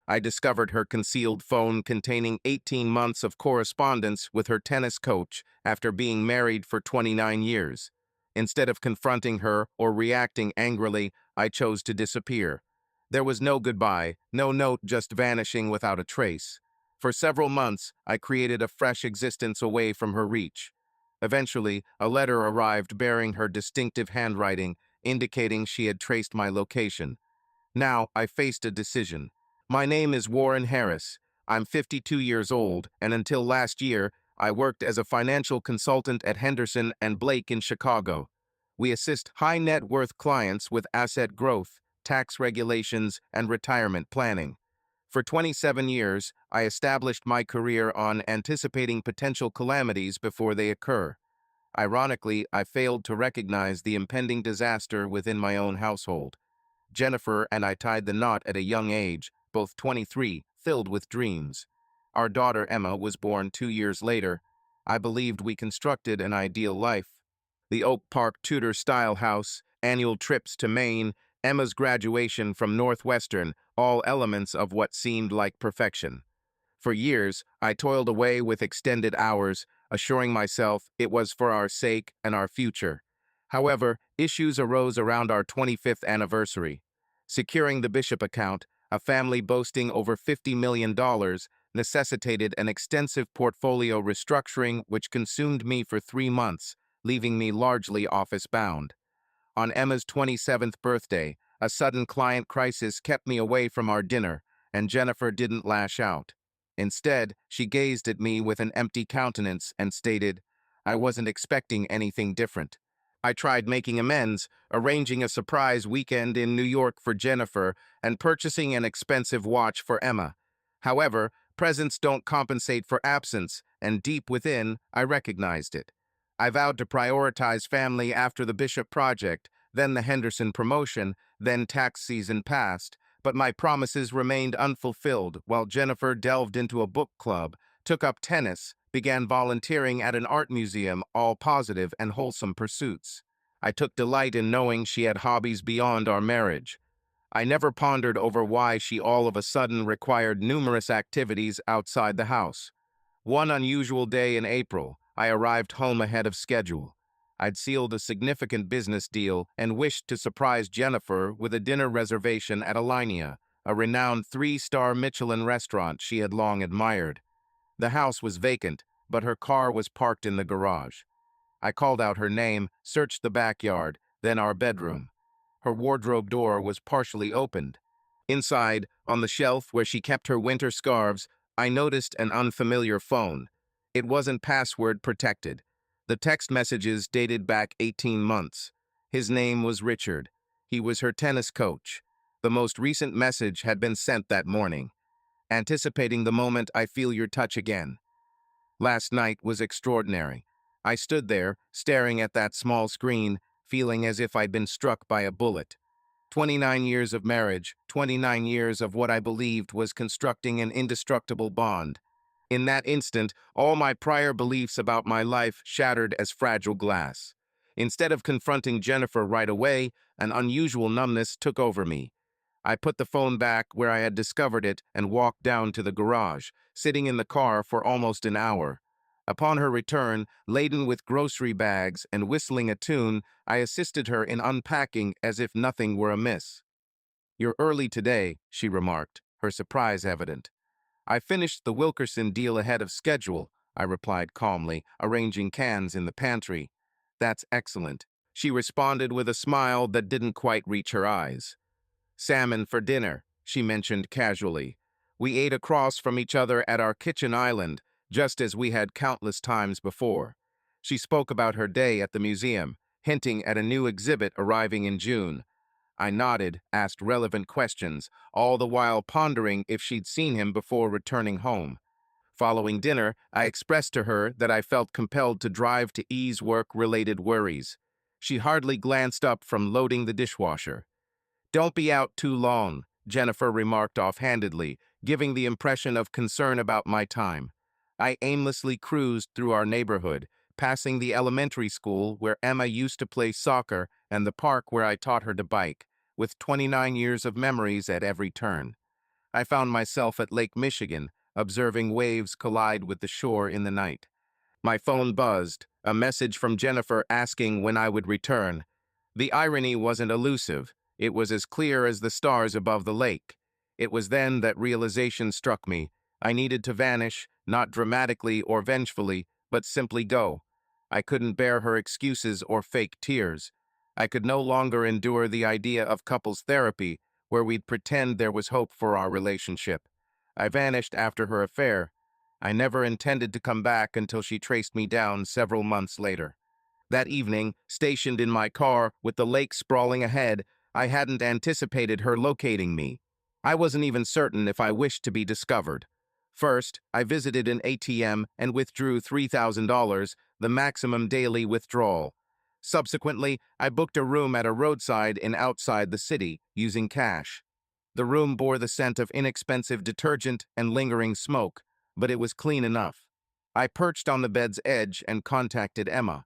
I discovered her concealed phone containing 18 months of correspondence with her tennis coach after being married for 29 years. Instead of confronting her or reacting angrily, I chose to disappear. There was no goodbye, no note, just vanishing without a trace. For several months, I created a fresh existence away from her reach. Eventually, a letter arrived bearing her distinctive handwriting, indicating she had traced my location. Now, I faced a decision. My name is Warren Harris. I'm 52 years old, and until last year, I worked as a financial consultant at Henderson and Blake in Chicago. We assist high net worth clients with asset growth, tax regulations, and retirement planning. For 27 years, I established my career on anticipating potential calamities before they occur. Ironically, I failed to recognize the impending disaster within my own household. Jennifer and I tied the knot at a young age, both 23, filled with dreams. Our daughter Emma was born 2 years later. I believed we constructed an ideal life. The Oak Park Tudor-style house, annual trips to Maine, Emma's graduation from Northwestern, all elements of what seemed like perfection. For years, I toiled away with extended hours, assuring myself it was for our sake and our future. However, issues arose around our 25th anniversary. Securing the Bishop account, a family boasting over $50 million, necessitated an extensive portfolio restructuring which consumed me for 3 months, leaving me largely office-bound. On Emma's 27th birthday, a sudden client crisis kept me away from our dinner, and Jennifer didn't lash out. Instead, she gazed at me with an empty countenance and stated, "I wasn't expecting anything different." I tried making amends, arranging a surprise weekend in New York for Jennifer and purchasing an expensive watch for Emma. However, presents don't compensate for absence, and deep within, I recognized it. I vowed to prioritize family after the Bishop project, then the Henderson promotion, then tax season passed, but my promises remained unfulfilled while Jennifer delved into a book club, took up tennis, began volunteering at an art museum, all positive and wholesome pursuits. I took delight in knowing she had hobbies beyond our marriage. I never pondered over why she all of a sudden required numerous activities outside the house. One unusual day in April, I arrived home ahead of schedule. I'd sealed a significant business deal and wished to surprise Jennifer with a dinner reservation at Alinea, a renowned 3-star Michelin restaurant she had long admired. The house was vacant, but her car was parked in the garage. I called out her name, searched the backyard, then our bedroom. Her wardrobe door was partially opened. Inside, on the shelf where she kept her winter scarves, I noticed an unfamiliar phone. It wasn't password protected. The text messages dated back 18 months. His name was Richard. He was her tennis coach. The most recent message had been sent that morning. Anticipating the moment I feel your touch again. Last night was extraordinary. I stood there, staring at that small screen, feeling as if I'd been struck by a bullet. 29 years of marriage, 29 years of what I believed was constructing an indestructible bond. In that instant, all my prior beliefs about my life shattered as fragile glass. Instead of confronting Jennifer right away, an unusual numbness took over me. I put the phone back where I had discovered it and walked down to the garage, sitting in the car for almost an hour. Upon her return, laden with grocery bags and whistling a tune, I assisted her in unpacking as if nothing were amiss. "You're early today," she remarked, her surprise evident. "I finished the Wilkerson deal ahead of schedule," I replied calmly, arranging cans in the pantry. "That's excellent," she responded with a smile that didn't quite reach her eyes. "Salmon for dinner," she mentioned casually. We ate across from each other at our kitchen island, just as we had countless times before. She spoke about her day at the museum, hinting at a new exhibit arriving in June. I nodded, asked relevant questions, all the while pondering if she'd seen him before returning home. Following dinner, I expressed to her that I felt compelled to drive to ease work-related worries. She hardly glanced up from loading the dishwasher. "Don't be out too long," Jennifer remarked offhandedly, giving the impression of concern about my time. I aimlessly cruised through our neighborhood, passing the elementary school where Emma used to play soccer and the park where I taught her to bike, with 29 years of memories at every turn. I found myself at Lake Michigan, observing waves collide with the shore in the night. My phone buzzed, a message from Jennifer asking when I would return. The irony wasn't elusive. It was as clear as the stars above the lake. It was then that realization struck me. I needed to vanish, not dramatically or vengefully, but simply go. I couldn't bear her excuses or fake tears. I could no longer endure the idea of couples therapy, where we'd pretend there was hope for our relationship. I vanished after her affair. I never intended to come back until she traced me down several months later. That evening, stationed in my car with the lake sprawling ahead, I hadn't anticipated her locating me. I wasn't even certain if I wished to be discovered. First, I visited an ATM and withdrew $3,000, the maximum daily withdrawal. Subsequently, I booked a room at a roadside inn outside the city, using cash. The room bore the scent of inexpensive detergent and lingering smoke, but it was clean enough. I perched on the bed's edge and contacted Emma.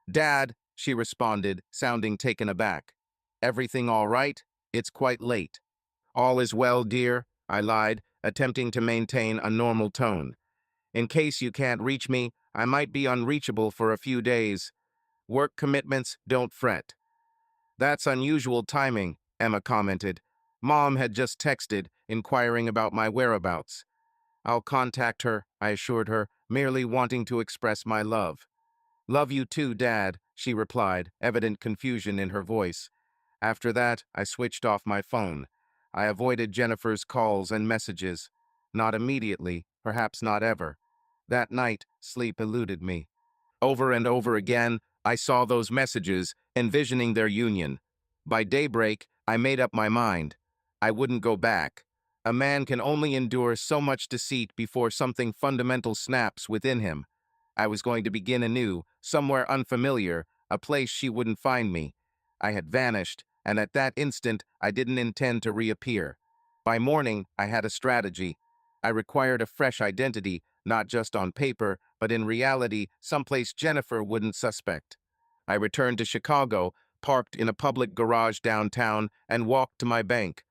"Dad," she responded, sounding taken aback. "Everything all right? It's quite late." "All is well, dear," I lied, attempting to maintain a normal tone. "In case you can't reach me, I might be unreachable for a few days. Work commitments, don't fret." "That's unusual timing," Emma commented. "Mom had just texted, inquiring about my whereabouts." "I'll contact her," I assured her, merely wanting to express my love. "Love you too, Dad," she replied, evident confusion in her voice. After that, I switched off my phone. I avoided Jennifer's calls and messages. Not immediately, perhaps not ever. That night, sleep eluded me. Over and over again, I saw those messages, envisioning their union. By daybreak, I made up my mind. I wouldn't go back. A man can only endure so much deceit before something fundamental snaps within him. I was going to begin anew, somewhere unfamiliar, a place she wouldn't find me. I had vanished, and at that instant, I didn't intend to reappear. By morning, I had a strategy. I required a fresh identity, not just on paper, but in reality, someplace Jennifer wouldn't suspect. I returned to Chicago, parked in a public garage downtown, and walked to my bank.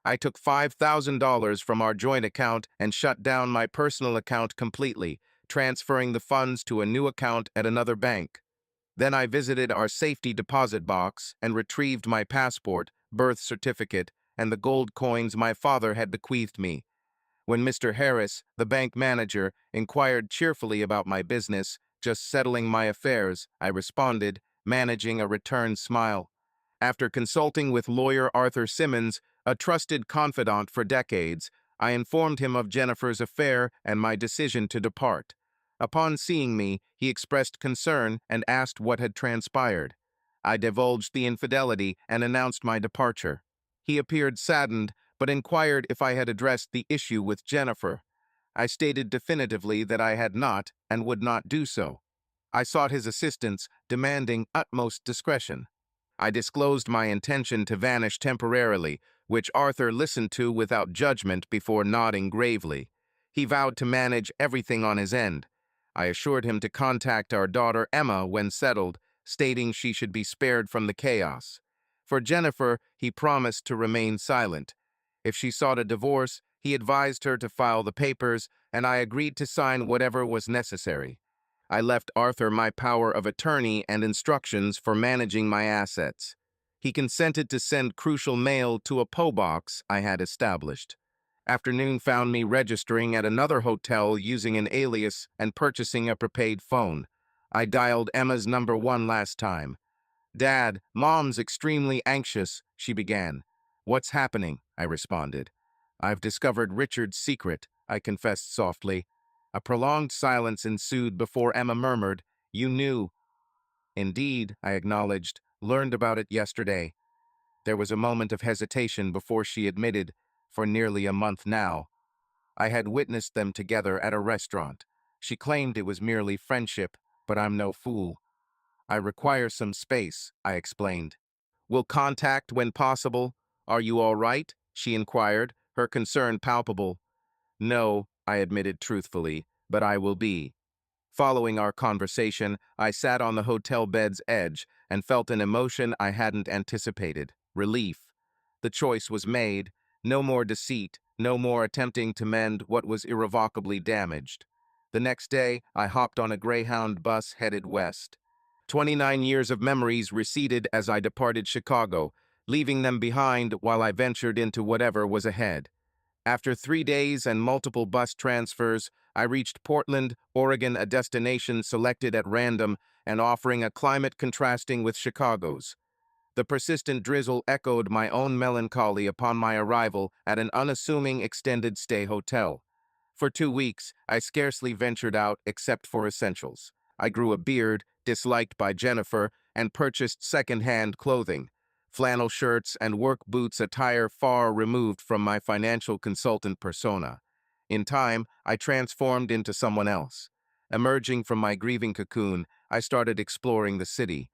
I took $5,000 from our joint account and shut down my personal account completely, transferring the funds to a new account at another bank. Then I visited our safety deposit box and retrieved my passport, birth certificate, and the gold coins my father had bequeathed me. When Mr. Harris, the bank manager, inquired cheerfully about my business, just settling my affairs, I responded, managing a return smile. After consulting with lawyer Arthur Simmons, a trusted confidant for decades, I informed him of Jennifer's affair and my decision to depart. Upon seeing me, he expressed concern and asked what had transpired. I divulged the infidelity and announced my departure. He appeared saddened, but inquired if I had addressed the issue with Jennifer. I stated definitively that I had not and would not do so. I sought his assistance, demanding utmost discretion. I disclosed my intention to vanish temporarily, which Arthur listened to without judgment before nodding gravely. He vowed to manage everything on his end. I assured him to contact our daughter Emma when settled, stating she should be spared from the chaos. For Jennifer, he promised to remain silent. If she sought a divorce, he advised her to file the papers, and I agreed to sign whatever was necessary. I left Arthur my power of attorney and instructions for managing my assets. He consented to send crucial mail to a PO box I had established. Afternoon found me registering at another hotel using an alias and purchasing a prepaid phone. I dialed Emma's number one last time. "Dad, Mom's extremely anxious," she began. "What's happening?" I responded. "I've discovered Richard's secret," I confessed softly. A prolonged silence ensued before Emma murmured, "You knew." "Indeed," I acknowledged, "learned about it yesterday." There was a moment of hesitation before she admitted, "For nearly a month now. I had witnessed them together at a restaurant. She claimed it was merely friendship, but I'm no fool. I require some space," I explained. "Will contact when possible. Are you all right?" she inquired, her concern palpable. "No," I admitted truthfully, "but I will be." Following our conversation, I sat on the hotel bed's edge and felt an emotion I hadn't anticipated: relief. The choice was made. No more deceit, no more attempting to mend what was irrevocably damaged. The next day, I hopped on a Greyhound bus headed west. 29 years of memories receded as I departed Chicago, leaving them behind while I ventured into whatever was ahead. After 3 days and multiple bus transfers, I reached Portland, Oregon, a destination selected at random and offering a climate contrasting with Chicago's. The persistent drizzle echoed my own melancholy upon my arrival at an unassuming extended-stay hotel. For 2 weeks, I scarcely ventured out except for essentials. I grew a beard, disliked by Jennifer, and purchased second-hand clothing. Flannel shirts and work boots, attire far removed from my financial consultant persona. In time, I transformed into someone else. Emerging from my grieving cocoon, I started exploring the city.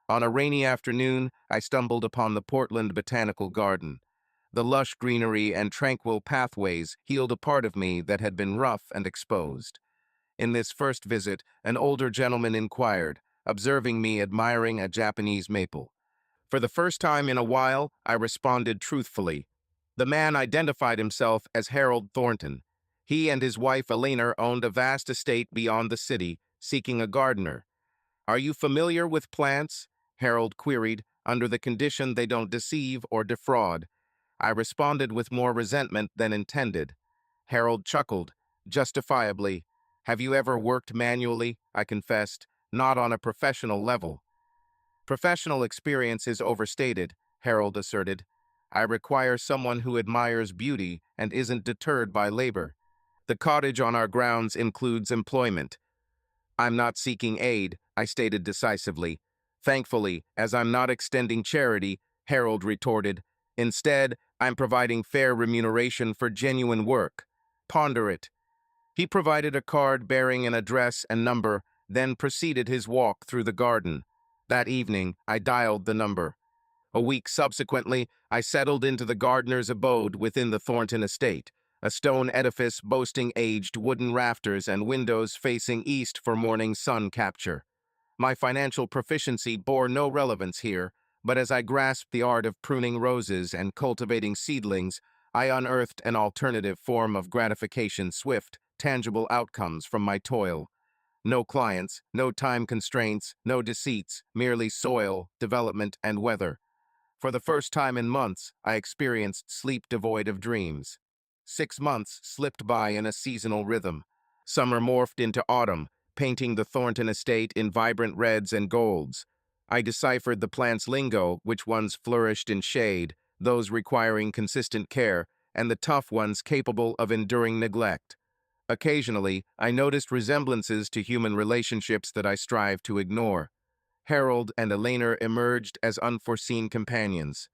On a rainy afternoon, I stumbled upon the Portland Botanical Garden. The lush greenery and tranquil pathways healed a part of me that had been rough and exposed. In this first visit, an older gentleman inquired, observing me admiring a Japanese maple. For the first time in a while, I responded truthfully. The man identified himself as Harold Thornton. He and his wife Elena owned a vast estate beyond the city, seeking a gardener. "Are you familiar with plants?" Harold queried, "under the condition they don't deceive or defraud." I responded with more resentment than intended. Harold chuckled, justifiably. "Have you ever worked manually?" I confessed. "Not on a professional level." "Professional experience is overstated," Harold asserted. "I require someone who admires beauty and isn't deterred by labor. The cottage on our grounds includes employment." "I'm not seeking aid," I stated decisively. "Thankfully, as I'm not extending charity," Harold retorted. "Instead, I'm providing fair remuneration for genuine work. Ponder it." He provided a card bearing an address and number, then proceeded his walk through the garden. That evening, I dialed the number. A week subsequently, I settled into the gardener's abode within the Thornton estate, a stone edifice boasting aged wooden rafters and windows facing east for morning sun capture. My financial proficiency bore no relevance here, but as I grasped the art of pruning roses and cultivating seedlings, I unearthed an alternative form of gratification, swift, tangible outcomes from my toil. No clients, no time constraints, no deceits, merely soil, development, and weather. For the first time in months, I experienced sleep devoid of dreams. 6 months slipped by in a seasonal rhythm. Summer morphed into autumn, painting the Thornton estate in vibrant reds and golds. I deciphered the plant's lingo, which ones flourished in shade, those requiring consistent care, and the tough ones capable of enduring neglect. Occasionally, I noticed resemblances to human relationships that I strive to ignore. Harold and Elena emerged as unforeseen companions.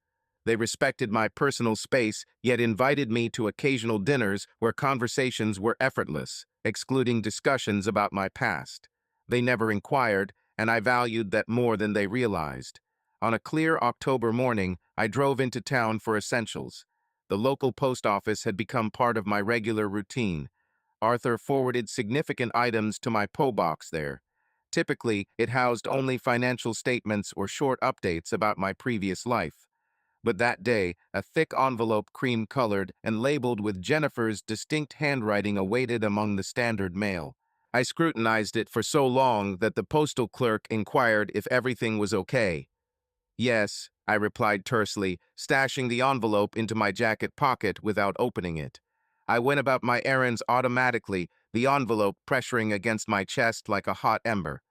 They respected my personal space, yet invited me to occasional dinners where conversations were effortless, excluding discussions about my past. They never inquired, and I valued that more than they realized. On a clear October morning, I drove into town for essentials. The local post office had become part of my regular routine. Arthur forwarded significant items to my PO box there. Typically, it housed only financial statements or short updates about my previous life. But that day, a thick envelope, cream-colored and labeled with Jennifer's distinct handwriting, awaited among the standard mail. I scrutinized it for so long that the postal clerk inquired if everything was okay. "Yes," I replied tersely, stashing the envelope into my jacket pocket without opening it. I went about my errands automatically, the envelope pressuring against my chest like a hot ember.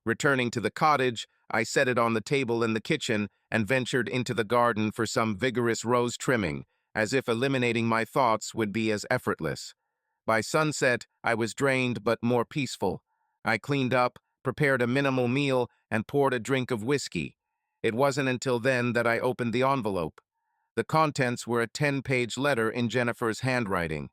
Returning to the cottage, I set it on the table in the kitchen and ventured into the garden for some vigorous rose trimming, as if eliminating my thoughts would be as effortless. By sunset, I was drained but more peaceful. I cleaned up, prepared a minimal meal, and poured a drink of whiskey. It wasn't until then that I opened the envelope. The contents were a 10-page letter in Jennifer's handwriting.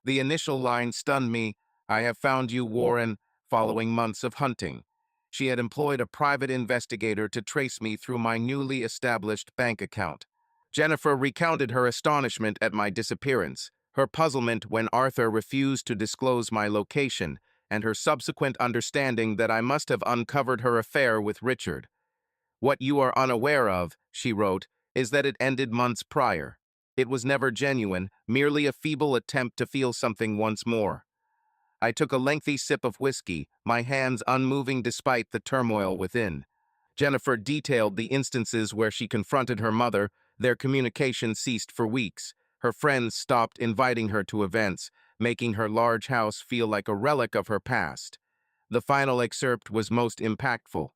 The initial line stunned me. "I have found you, Warren," following months of hunting. She had employed a private investigator to trace me through my newly established bank account. Jennifer recounted her astonishment at my disappearance, her puzzlement when Arthur refused to disclose my location, and her subsequent understanding that I must have uncovered her affair with Richard. "What you are unaware of," she wrote, "is that it ended months prior." It was never genuine, merely a feeble attempt to feel something once more. I took a lengthy sip of whiskey, my hands unmoving despite the turmoil within. Jennifer detailed the instances where she confronted her mother. Their communication ceased for weeks. Her friends stopped inviting her to events, making her large house feel like a relic of her past. The final excerpt was most impactful.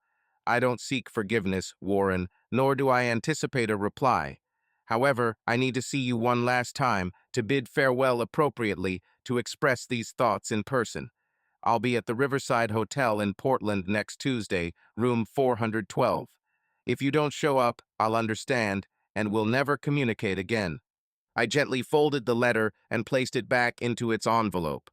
"I don't seek forgiveness, Warren, nor do I anticipate a reply. However, I need to see you one last time, to bid farewell appropriately, to express these thoughts in person. I'll be at the Riverside Hotel in Portland next Tuesday, room 412. If you don't show up, I'll understand, and we'll never communicate again." I gently folded the letter and placed it back into its envelope.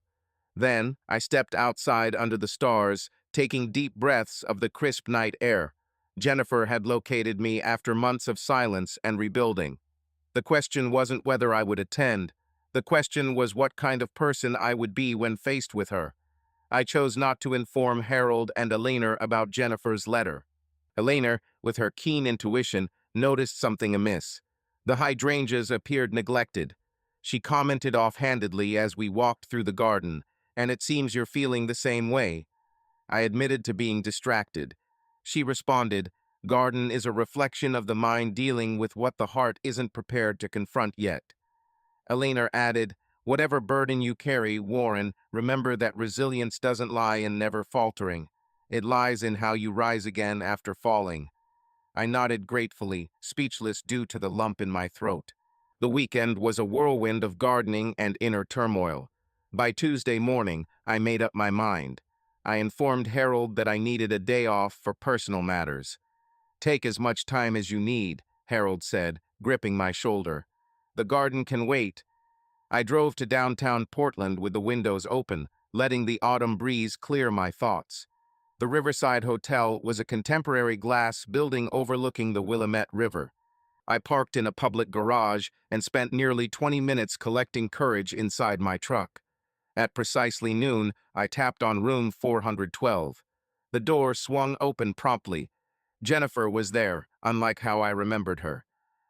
Then, I stepped outside under the stars, taking deep breaths of the crisp night air. Jennifer had located me after months of silence and rebuilding. The question wasn't whether I would attend. The question was what kind of person I would be when faced with her. I chose not to inform Harold and Elena about Jennifer's letter. Elena, with her keen intuition, noticed something amiss. The hydrangeas appeared neglected. She commented offhandedly as we walked through the garden, "And it seems you're feeling the same way." I admitted to being distracted. She responded, "Garden is a reflection of the mind dealing with what the heart isn't prepared to confront yet." Elena added, "Whatever burden you carry, Warren, remember that resilience doesn't lie in never faltering. It lies in how you rise again after falling." I nodded gratefully, speechless due to the lump in my throat. The weekend was a whirlwind of gardening and inner turmoil. By Tuesday morning, I made up my mind. I informed Harold that I needed a day off for personal matters. "Take as much time as you need," Harold said, gripping my shoulder. "The garden can wait." I drove to downtown Portland with the windows open, letting the autumn breeze clear my thoughts. The Riverside Hotel was a contemporary glass building overlooking the Willamette River. I parked in a public garage and spent nearly 20 minutes collecting courage inside my truck. At precisely noon, I tapped on room 412. The door swung open promptly. Jennifer was there, unlike how I remembered her.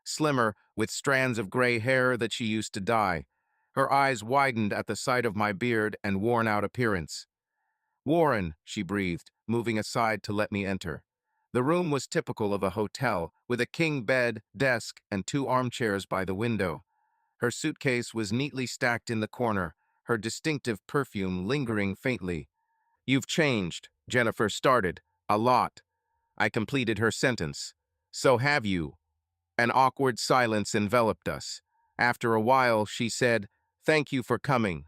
Slimmer, with strands of gray hair that she used to dye. Her eyes widened at the sight of my beard and worn-out appearance. "Warren," she breathed, moving aside to let me enter. The room was typical of a hotel, with a king bed, desk, and 2 armchairs by the window. Her suitcase was neatly stacked in the corner, her distinctive perfume lingering faintly. "You've changed," Jennifer started. "A lot." I completed her sentence. "So have you." An awkward silence enveloped us. After a while, she said, "Thank you for coming."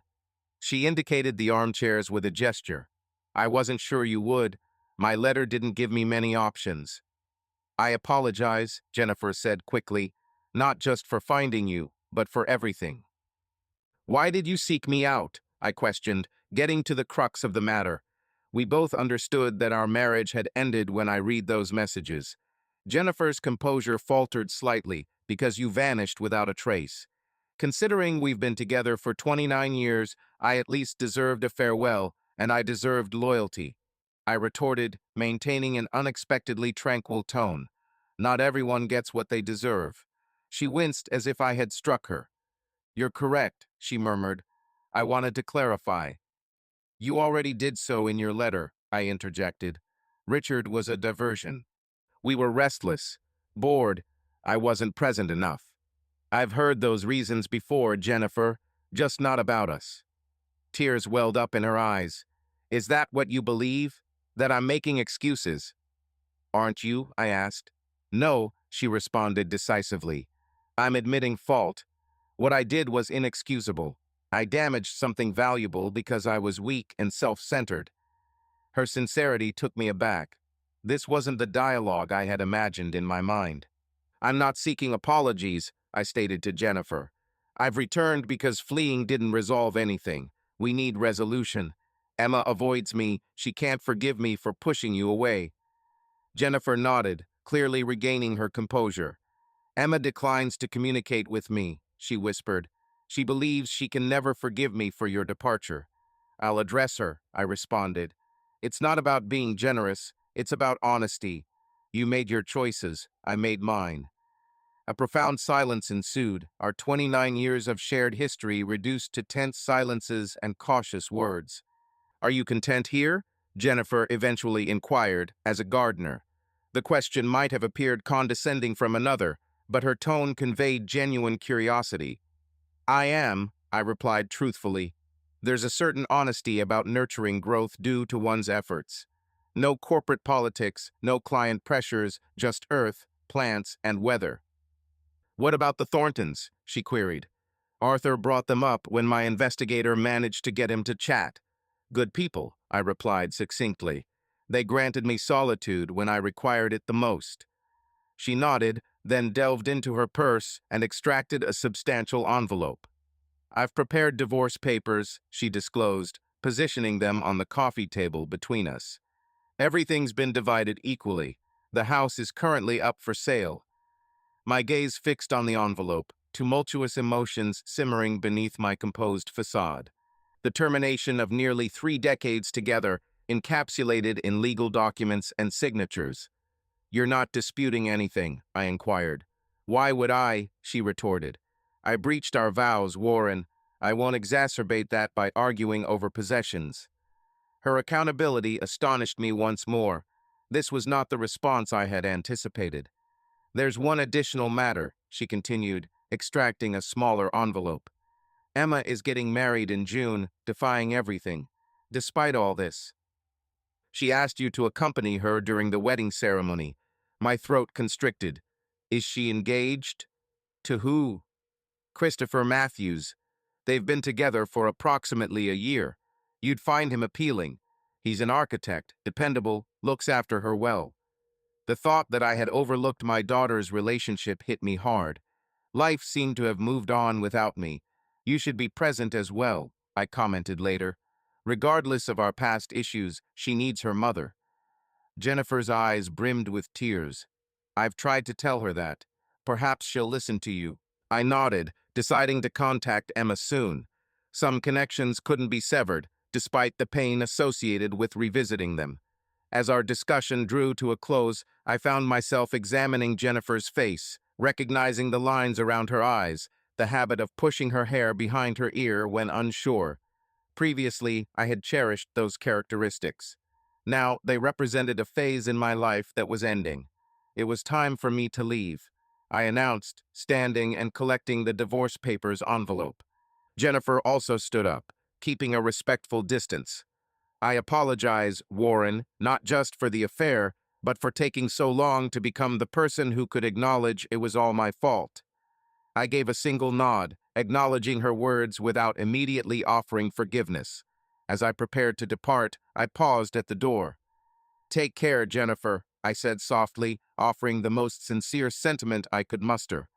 She indicated the armchairs with a gesture. "I wasn't sure you would. My letter didn't give me many options." "I apologize," Jennifer said quickly, "not just for finding you, but for everything." "Why did you seek me out?" I questioned, getting to the crux of the matter. We both understood that our marriage had ended when I read those messages. Jennifer's composure faltered slightly, "Because you vanished without a trace. Considering we've been together for 29 years, I at least deserved a farewell, and I deserved loyalty." I retorted, maintaining an unexpectedly tranquil tone. "Not everyone gets what they deserve." She winced as if I had struck her. "You're correct," she murmured. I wanted to clarify. "You already did so in your letter," I interjected. "Richard was a diversion. We were restless, bored. I wasn't present enough." "I've heard those reasons before, Jennifer, just not about us." Tears welled up in her eyes. "Is that what you believe? That I'm making excuses?" "Aren't you?" I asked. "No," she responded decisively. "I'm admitting fault. What I did was inexcusable. I damaged something valuable because I was weak and self-centered." Her sincerity took me aback. This wasn't the dialogue I had imagined in my mind. "I'm not seeking apologies," I stated to Jennifer. "I've returned because fleeing didn't resolve anything. We need resolution. Emma avoids me. She can't forgive me for pushing you away." Jennifer nodded, clearly regaining her composure. "Emma declines to communicate with me," she whispered. "She believes she can never forgive me for your departure." "I'll address her," I responded. "It's not about being generous, it's about honesty. You made your choices, I made mine." A profound silence ensued, our 29 years of shared history reduced to tense silences and cautious words. "Are you content here?" Jennifer eventually inquired, as a gardener. The question might have appeared condescending from another, but her tone conveyed genuine curiosity. "I am," I replied truthfully. There's a certain honesty about nurturing growth due to one's efforts. No corporate politics, no client pressures, just earth, plants, and weather. "What about the Thorntons?" she queried. Arthur brought them up when my investigator managed to get him to chat. "Good people," I replied succinctly. "They granted me solitude when I required it the most." She nodded, then delved into her purse and extracted a substantial envelope. "I've prepared divorce papers," she disclosed, positioning them on the coffee table between us. "Everything's been divided equally. The house is currently up for sale." My gaze fixed on the envelope, tumultuous emotions simmering beneath my composed facade. The termination of nearly 3 decades together, encapsulated in legal documents and signatures. "You're not disputing anything?" I inquired. "Why would I?" she retorted. "I breached our vows, Warren. I won't exacerbate that by arguing over possessions." Her accountability astonished me once more. This was not the response I had anticipated. "There's one additional matter," she continued, extracting a smaller envelope. "Emma is getting married in June, defying everything. Despite all this, she asked you to accompany her during the wedding ceremony." My throat constricted. "Is she engaged?" "To who?" "Christopher Matthews. They've been together for approximately a year. You'd find him appealing. He's an architect, dependable, looks after her well." The thought that I had overlooked my daughter's relationship hit me hard. Life seemed to have moved on without me. "You should be present as well," I commented later. "Regardless of our past issues, she needs her mother." Jennifer's eyes brimmed with tears. "I've tried to tell her that. Perhaps she'll listen to you." I nodded, deciding to contact Emma soon. Some connections couldn't be severed, despite the pain associated with revisiting them. As our discussion drew to a close, I found myself examining Jennifer's face, recognizing the lines around her eyes, the habit of pushing her hair behind her ear when unsure. Previously, I had cherished those characteristics. Now, they represented a phase in my life that was ending. It was time for me to leave, I announced, standing and collecting the divorce papers envelope. Jennifer also stood up, keeping a respectful distance. "I apologize, Warren, not just for the affair, but for taking so long to become the person who could acknowledge it was all my fault." I gave a single nod, acknowledging her words without immediately offering forgiveness. As I prepared to depart, I paused at the door. "Take care, Jennifer," I said softly, offering the most sincere sentiment I could muster.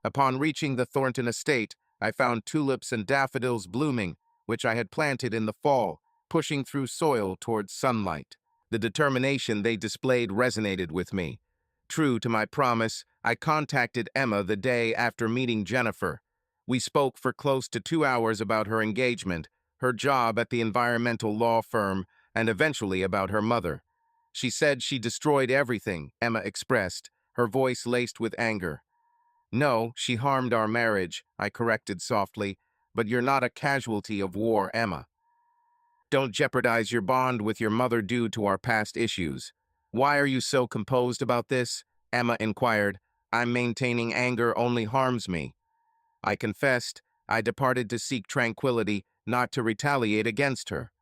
Upon reaching the Thornton estate, I found tulips and daffodils blooming, which I had planted in the fall, pushing through soil towards sunlight. The determination they displayed resonated with me. True to my promise, I contacted Emma the day after meeting Jennifer. We spoke for close to 2 hours about her engagement, her job at the environmental law firm, and eventually about her mother. She said she destroyed everything, Emma expressed, her voice laced with anger. "No, she harmed our marriage," I corrected softly, "but you're not a casualty of war, Emma. Don't jeopardize your bond with your mother due to our past issues." "Why are you so composed about this?" Emma inquired. "I'm maintaining anger only harms me." I confessed. I departed to seek tranquility, not to retaliate against her.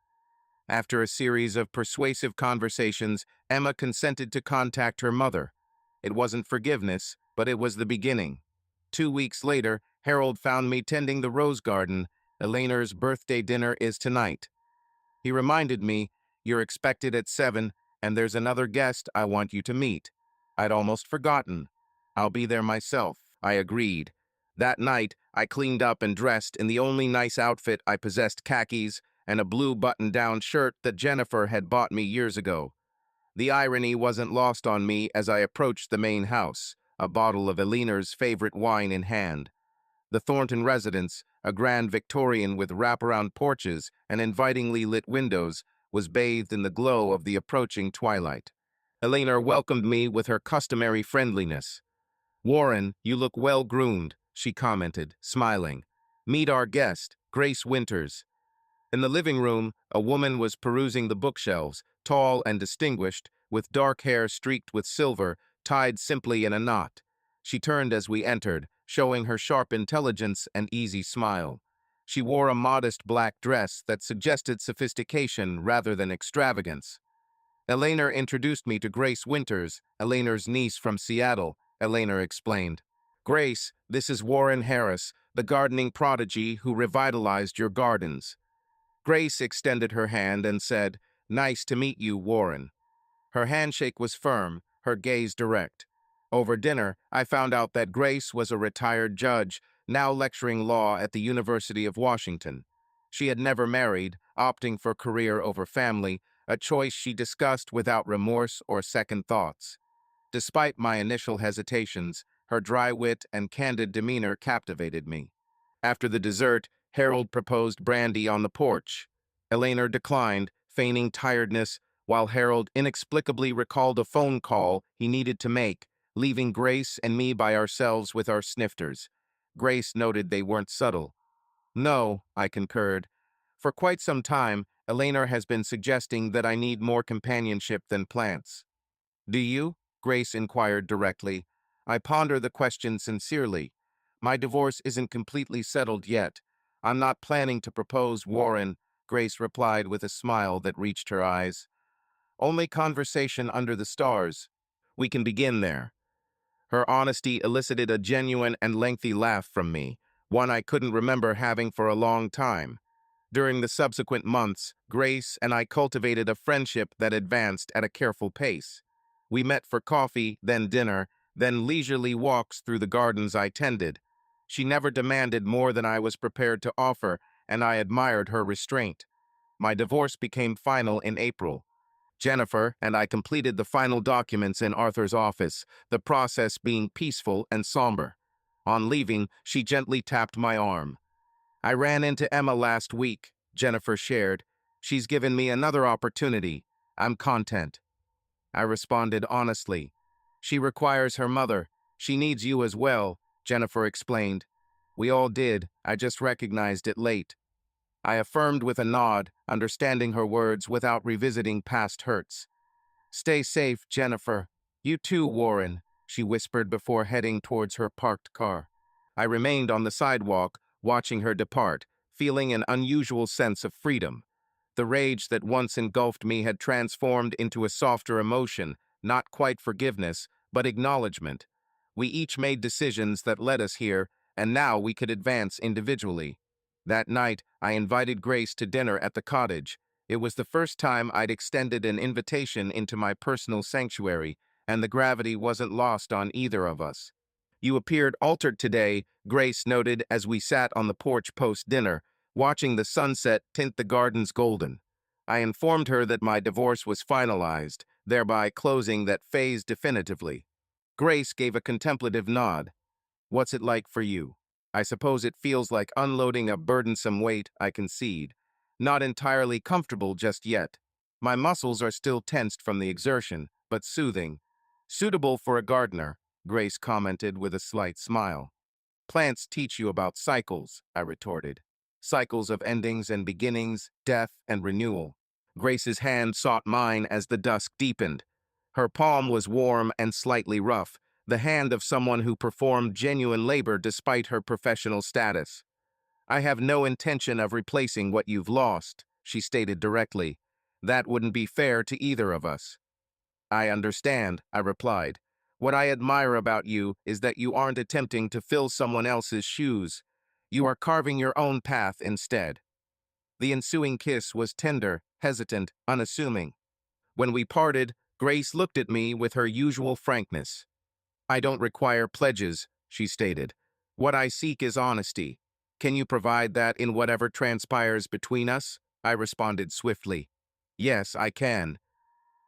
After a series of persuasive conversations, Emma consented to contact her mother. It wasn't forgiveness, but it was the beginning. 2 weeks later, Harold found me tending the rose garden. "Eleanor's birthday dinner is tonight." He reminded me, "You're expected at 7, and there's another guest I want you to meet." I'd almost forgotten. "I'll be there myself," I agreed. That night, I cleaned up and dressed in the only nice outfit I possessed: khakis and a blue button-down shirt that Jennifer had bought me years ago. The irony wasn't lost on me as I approached the main house, a bottle of Eleanor's favorite wine in hand. The Thornton residence, a grand Victorian with wraparound porches and invitingly lit windows, was bathed in the glow of the approaching twilight. Eleanor welcomed me with her customary friendliness. "Warren, you look well-groomed," she commented, smiling. "Meet our guest, Grace Winters." In the living room, a woman was perusing the bookshelves, tall and distinguished, with dark hair streaked with silver, tied simply in a knot. She turned as we entered, showing her sharp intelligence and easy smile. She wore a modest black dress that suggested sophistication rather than extravagance. Elena introduced me to Grace Winters, Elena's niece from Seattle, Elena explained. "Grace, this is Warren Harris, the gardening prodigy who revitalized your gardens." Grace extended her hand and said, "Nice to meet you, Warren." Her handshake was firm, her gaze direct. Over dinner, I found out that Grace was a retired judge, now lecturing law at the University of Washington. She had never married, opting for career over family, a choice she discussed without remorse or second thoughts. Despite my initial hesitations, her dry wit and candid demeanor captivated me. After the dessert, Harold proposed brandy on the porch. Elena declined, feigning tiredness, while Harold inexplicably recalled a phone call he needed to make, leaving Grace and me by ourselves with our snifters. Grace noted they weren't subtle. "No," I concurred. "For quite some time, Elena has been suggesting that I need more companionship than plants." "Do you?" Grace inquired directly. I ponder the question sincerely. My divorce isn't completely settled yet. I'm not planning to propose, Warren, Grace replied with a smile that reached her eyes. "Only conversation under the stars. We can begin there." Her honesty elicited a genuine and lengthy laugh from me, one I couldn't remember having for a long time. During the subsequent months, Grace and I cultivated a friendship that advanced at a careful pace. We met for coffee, then dinner, then leisurely walks through the gardens I tended. She never demanded more than I was prepared to offer, and I admired her restraint. My divorce became final in April. Jennifer and I completed the final documents in Arthur's office, the process being peaceful and somber. On leaving, she gently tapped my arm. "I ran into Emma last week," Jennifer shared. "She's given me another opportunity. I'm content." I responded honestly. "She requires her mother. She needs you as well," Jennifer explained. "We all did. I just recognized it late." I affirmed with a nod, understanding her words without revisiting past hurts. "Stay safe, Jennifer. You too, Warren," she whispered before heading towards her parked car. I remained on the sidewalk, watching her depart, feeling an unusual sense of freedom. The rage that once engulfed me had transformed into a softer emotion, not quite forgiveness, but acknowledgement. We each made decisions that led us here, and now we could advance individually. That night, I invited Grace to dinner at the cottage. It was the first time I'd extended an invitation into my personal sanctuary, and the gravity wasn't lost on either of us. "You appeared altered today," Grace noted as we sat on the porch post-dinner, watching the sunset tint the gardens golden. I informed her that my divorce was finalized, thereby closing that phase definitively. Grace gave a contemplative nod. "What's it like for you?" "I suppose it feels like unloading a burdensome weight," I concede. "Not entirely comfortable just yet. My muscles are still tensed from the exertion, but soothing." "Suitable for a gardener," Grace commented with a slight smile. "Plants teach you about cycles," I retorted. "Cycles of endings and beginnings, death and renewal." Grace's hand sought mine as the dusk deepened. Her palm was warm and slightly rough, the hand of someone who performed genuine labor despite her professional status. "I have no intention of replacing what you've lost," she stated directly. "That wouldn't be fair to either of us." "I understand," I replied. "What I admire about you is that you aren't attempting to fill someone else's shoes. You are carving your own path instead." The ensuing kiss was tender, hesitant, unassuming. When we parted, Grace looked at me with her usual frankness. "I don't require pledges," she stated. "What I seek is honesty. Can you provide that in whatever transpires between us?" I responded swiftly. "Yes, I can."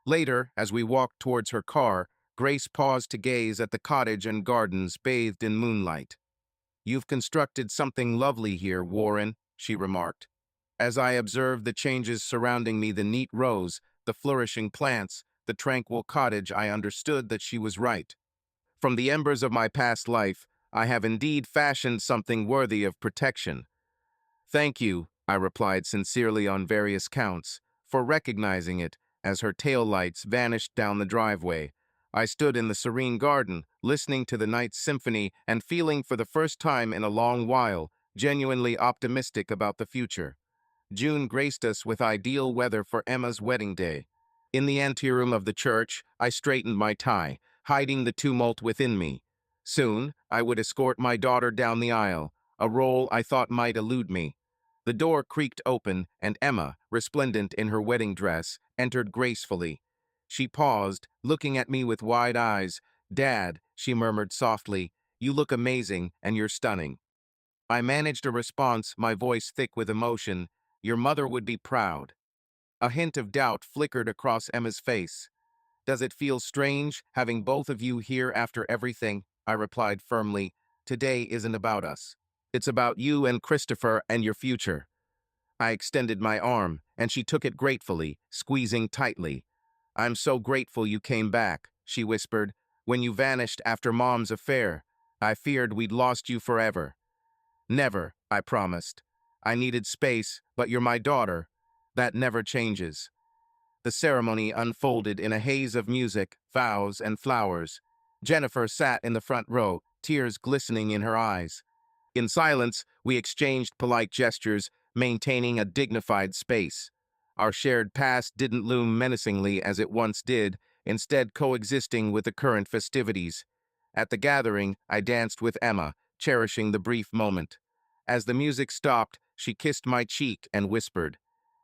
Later, as we walked towards her car, Grace paused to gaze at the cottage and gardens bathed in moonlight. "You've constructed something lovely here, Warren," she remarked. As I observed the changes surrounding me, the neat rows, the flourishing plants, the tranquil cottage, I understood that she was right. From the embers of my past life, I have indeed fashioned something worthy of protection. Thank you, I replied sincerely on various counts, for recognizing it as her tail lights vanished down the driveway. I stood in the serene garden, listening to the night symphony and feeling for the first time in a long while, genuinely optimistic about the future. June graced us with ideal weather for Emma's wedding day. In the anteroom of the church, I straightened my tie, hiding the tumult within me. Soon, I would escort my daughter down the aisle, a role I thought might elude me. The door creaked open, and Emma, resplendent in her wedding dress, entered gracefully. She paused, looking at me with wide eyes. "Dad," she murmured softly, "you look amazing, and you're stunning." I managed a response, my voice thick with emotion. "Your mother would be proud." A hint of doubt flickered across Emma's face. "Does it feel strange, having both of you here after everything?" I replied firmly. "Today isn't about us. It's about you and Christopher and your future." I extended my arm, and she took it gratefully, squeezing tightly. "I'm so grateful you came back," she whispered. "When you vanished after Mom's affair, I feared we'd lost you forever." "Never," I promised. "I needed space, but you're my daughter. That never changes." The ceremony unfolded in a haze of music, vows, and flowers. Jennifer sat in the front row, tears glistening in her eyes. In silence, we exchanged polite gestures, maintaining a dignified space. Our shared past didn't loom menacingly as it once did, instead coexisting with the current festivities. At the gathering, I danced with Emma, cherishing the brief moment. As the music stopped, she kissed my cheek and whispered.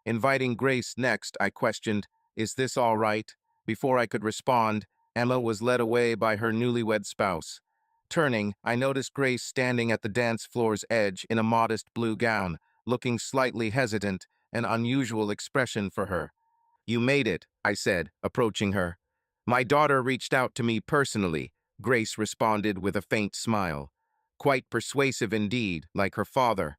Inviting Grace next, I questioned, "Is this all right?" Before I could respond, Emma was led away by her newlywed spouse. Turning, I noticed Grace standing at the dance floor's edge in a modest blue gown, looking slightly hesitant, an unusual expression for her. "You made it," I said, approaching her. "My daughter reached out to me personally," Grace responded with a faint smile. "Quite persuasive indeed, like her father."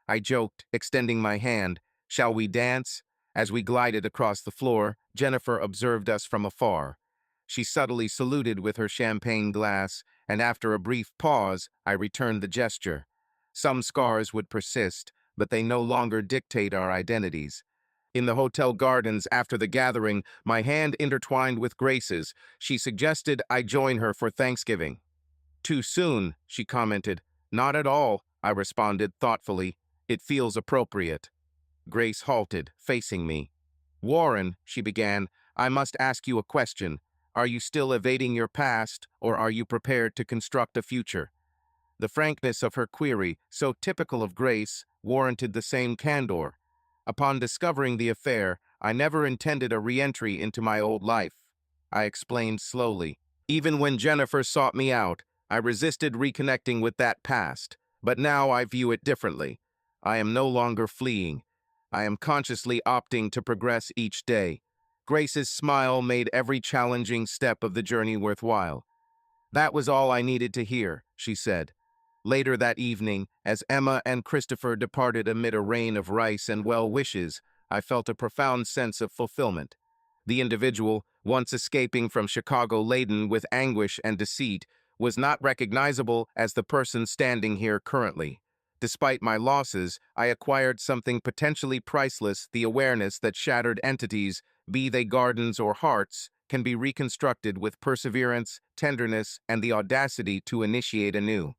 I joked, extending my hand. "Shall we dance?" As we glided across the floor, Jennifer observed us from afar. She subtly saluted with her champagne glass, and after a brief pause, I returned the gesture. Some scars would persist, but they no longer dictate our identities. In the hotel gardens after the gathering, my hand intertwined with Grace's. She suggested I join her for Thanksgiving. "Too soon," she commented. "Not at all," I responded thoughtfully. "It feels appropriate." Grace halted, facing me. "Warren," she began, "I must ask you a question. Are you still evading your past, or are you prepared to construct a future?" The frankness of her query, so typical of Grace, warranted the same candor. Upon discovering the affair, I never intended a re-entry into my old life. I explained slowly. Even when Jennifer sought me out, I resisted reconnecting with that past, but now I view it differently. I am no longer fleeing. I am consciously opting to progress each day. Grace's smile made every challenging step of the journey worthwhile. "That was all I needed to hear," she said. Later that evening, as Emma and Christopher departed amid a rain of rice and well wishes, I felt a profound sense of fulfillment. The individual, once escaping from Chicago laden with anguish and deceit, was not recognizable as the person standing here currently. Despite my losses, I acquired something potentially priceless, the awareness that shattered entities, be they gardens or hearts, can be reconstructed with perseverance, tenderness, and the audacity to initiate anew.